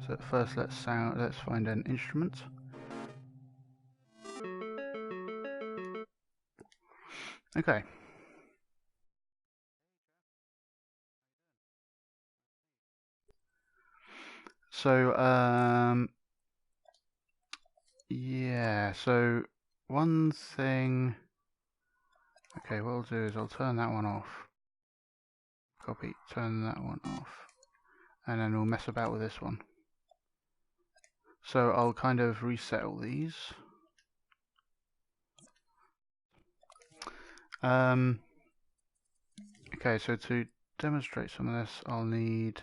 So first let's find an instrument. Okay. So yeah, so one thing, okay, what I'll do is I'll turn that one off. Copy, turn that one off. And then we'll mess about with this one. So I'll kind of reset all these. Okay, so to demonstrate some of this, I'll need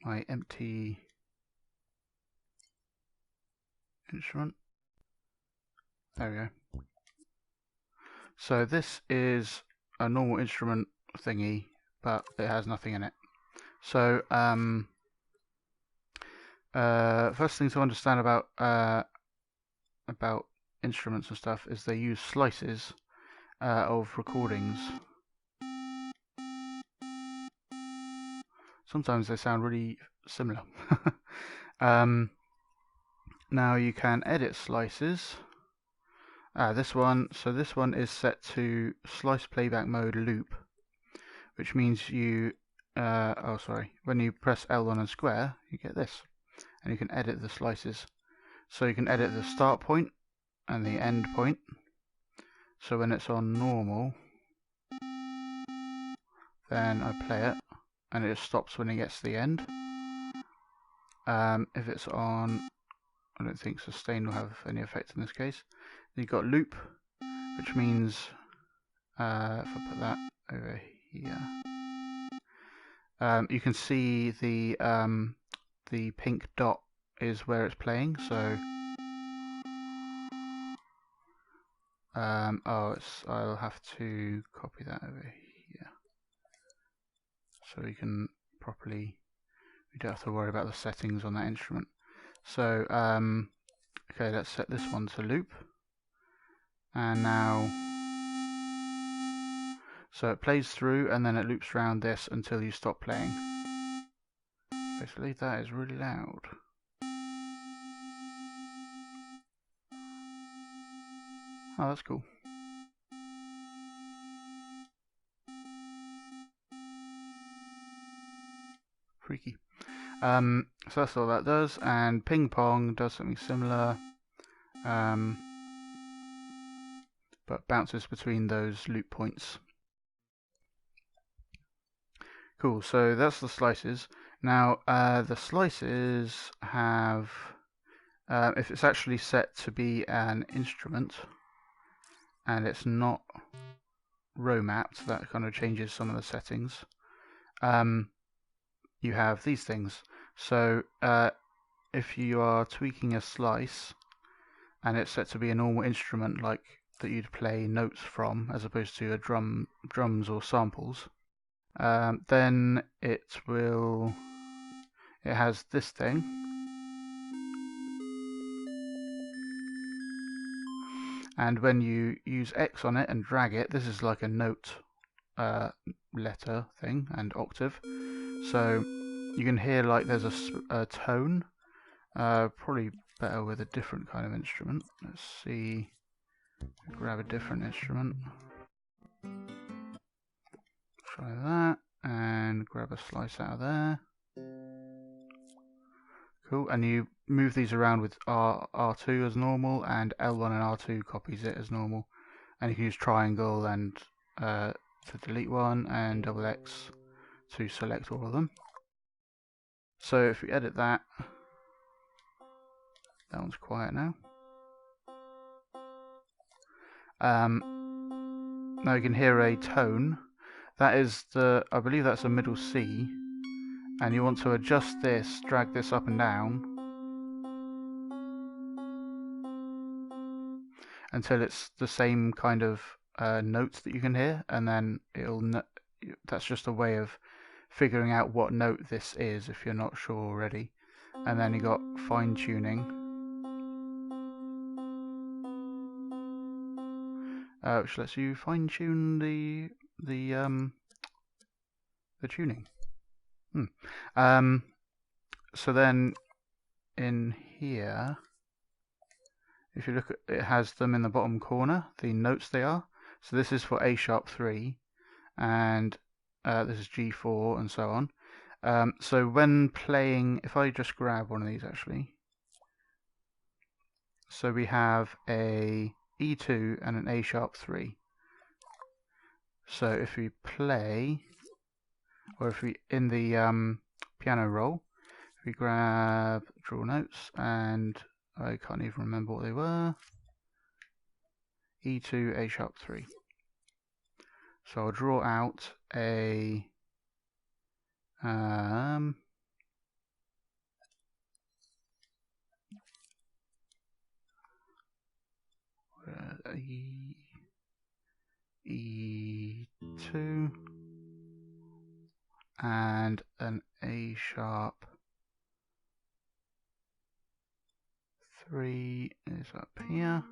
my empty instrument. There we go. So this is a normal instrument thingy, but it has nothing in it. So first thing to understand about instruments and stuff is they use slices of recordings. Sometimes they sound really similar. Now you can edit slices. This one is set to slice playback mode loop, which means you, when you press L1 and square, you get this, and you can edit the slices. So you can edit the start point and the end point. So when it's on normal, then I play it, and it just stops when it gets to the end. If it's on, I don't think sustain will have any effect in this case. You've got loop, which means if I put that over here, you can see the pink dot is where it's playing. So I'll have to copy that over here so we can properly. We don't have to worry about the settings on that instrument. So okay, let's set this one to loop, and now so it plays through and then it loops around this until you stop playing. Basically, that is really loud. Oh, that's cool. Freaky. So that's all that does, and ping pong does something similar, but bounces between those loop points. Cool, so that's the slices. Now, the slices have, if it's actually set to be an instrument, and it's not row mapped, that kind of changes some of the settings. You have these things. So if you are tweaking a slice and it's set to be a normal instrument like that you'd play notes from as opposed to a drums or samples, then it has this thing, and when you use X on it and drag it, this is like a note letter thing and octave, so you can hear like there's a tone. Probably better with a different kind of instrument. Let's see, grab a different instrument, try that, and grab a slice out of there. Cool, and you move these around with R2 as normal, and L1 and R2 copies it as normal, and you can use triangle and to delete one, and double X to select all of them. So if we edit that, that one's quiet now. Now you can hear a tone. That is I believe that's a middle C, and you want to adjust this, drag this up and down until it's the same kind of notes that you can hear, and then that's just a way of figuring out what note this is if you're not sure already. And then you got fine tuning, which lets you fine tune the the tuning. So then in here, if you look at it, has them in the bottom corner, the notes they are. So this is for A sharp 3, and this is G4, and so on. So when playing, if I just grab one of these actually, so we have a E2 and an A sharp 3. So if we play, or if we in the piano roll, if we grab draw notes, and I can't even remember what they were, E2, A sharp 3. So I'll draw out a E2 and an A sharp 3 is up here,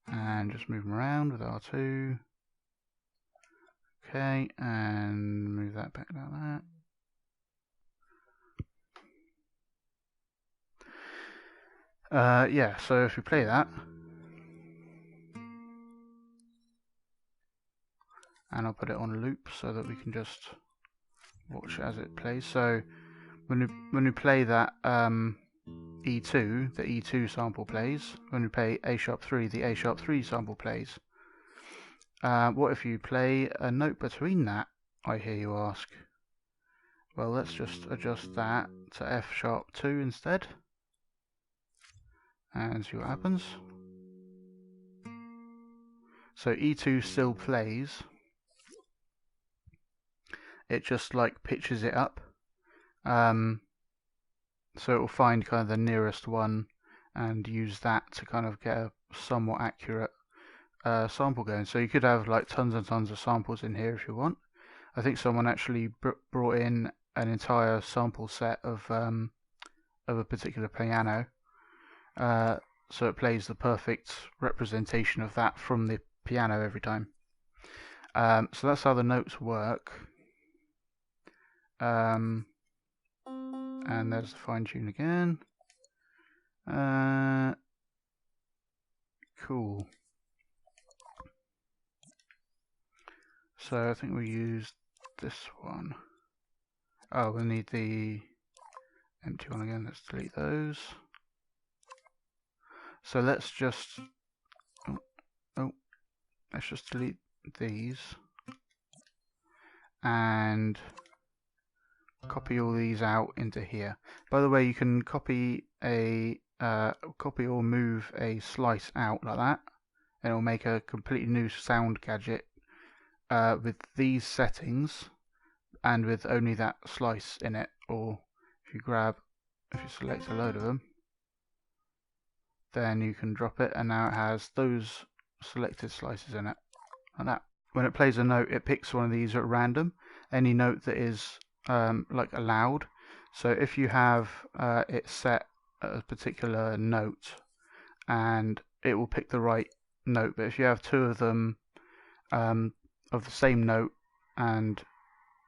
and just move them around with R2. Okay, and move that back like that. Yeah, so if we play that, and I'll put it on loop so that we can just watch as it plays. So when we play that E2, the E2 sample plays. When we play A sharp 3, the A sharp 3 sample plays. What if you play a note between that, I hear you ask? Well, let's just adjust that to F sharp 2 instead, and see what happens. So E2 still plays, it just like pitches it up. So it will find kind of the nearest one and use that to kind of get a somewhat accurate sample going. So you could have like tons and tons of samples in here if you want. I think someone actually brought in an entire sample set of a particular piano, so it plays the perfect representation of that from the piano every time. So that's how the notes work. And there's the fine tune again. Cool. So I think we use this one. Oh, we'll need the empty one again. Let's delete those. So let's just let's just delete these and copy all these out into here. By the way, you can copy or move a slice out like that, and it'll make a completely new sound gadget with these settings and with only that slice in it. Or if you select a load of them, then you can drop it, and now it has those selected slices in it, like that. When it plays a note, it picks one of these at random, any note that is like allowed. So if you have it set at a particular note, and it will pick the right note, but if you have two of them of the same note and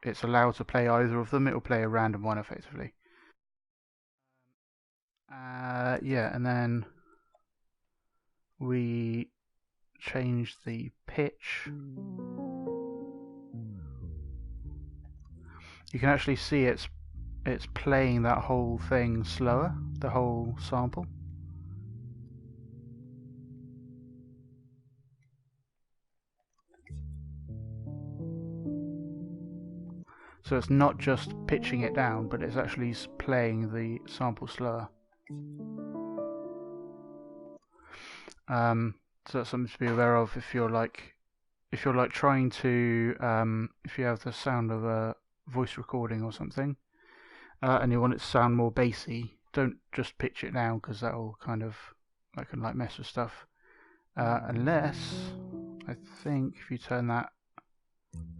it's allowed to play either of them, it will play a random one effectively. Yeah, and then we change the pitch. You can actually see it's playing that whole thing slower, the whole sample. So it's not just pitching it down, but it's actually playing the sample slower. So that's something to be aware of if you're trying to if you have the sound of a voice recording or something, and you want it to sound more bassy, don't just pitch it down, because that can like mess with stuff. Unless, I think if you turn that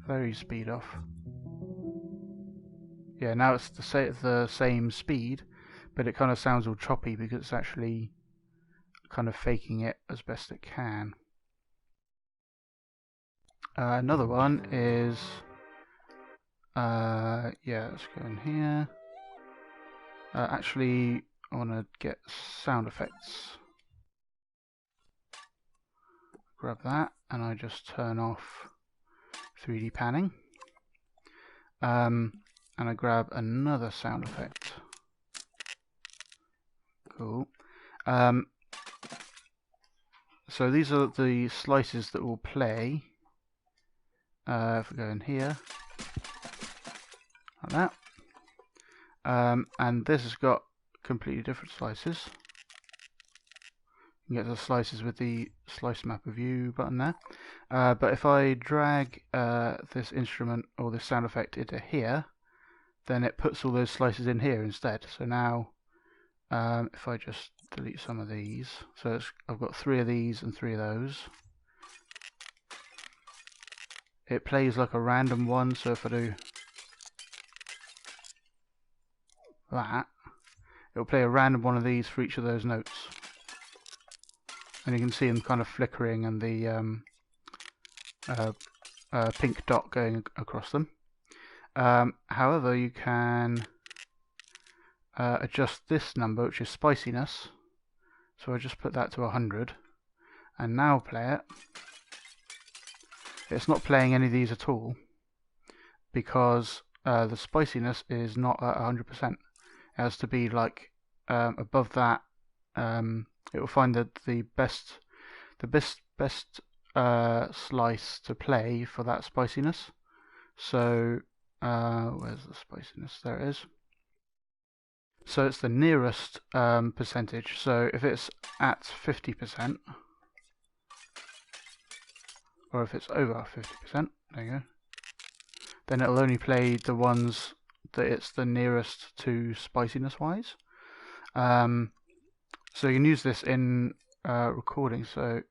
very speed off, yeah, now it's the same speed, but it kind of sounds all choppy because it's actually kind of faking it as best it can. Another one is Yeah, let's go in here. Actually, I want to get sound effects. Grab that, and I just turn off 3D panning. And I grab another sound effect. Cool. So these are the slices that will play. If we go in here, like that. And this has got completely different slices. You can get the slices with the slice mapper view button there. But if I drag this instrument or this sound effect into here, then it puts all those slices in here instead. So now, if I just delete some of these, so I've got 3 of these and 3 of those. It plays like a random one, so if I do that, it'll play a random one of these for each of those notes. And you can see them kind of flickering and the pink dot going across them. However, you can adjust this number, which is spiciness. So I just put that to 100 and now play it. It's not playing any of these at all because the spiciness is not at 100%. It has to be like above that. It will find that the best slice to play for that spiciness. So where's the spiciness? There it is. So it's the nearest percentage. So if it's at 50%, or if it's over 50%, there you go, then it'll only play the ones that it's the nearest to spiciness wise. So you can use this in recording. So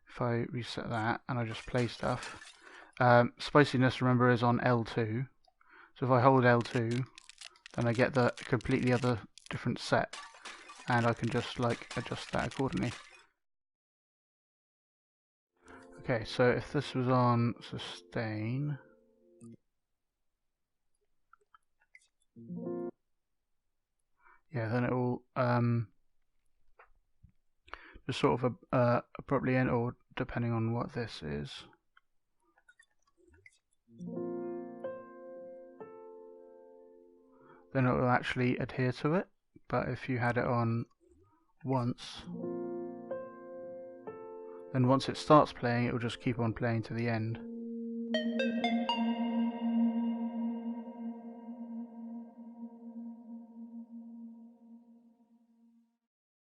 if I reset that and I just play stuff, spiciness, remember, is on L2. So if I hold L2, then I get the completely other different set, and I can just like adjust that accordingly. Okay, so if this was on sustain, yeah, then it will just sort of abruptly end, or depending on what this is. Then it will actually adhere to it, but if you had it on once, then once it starts playing, it will just keep on playing to the end.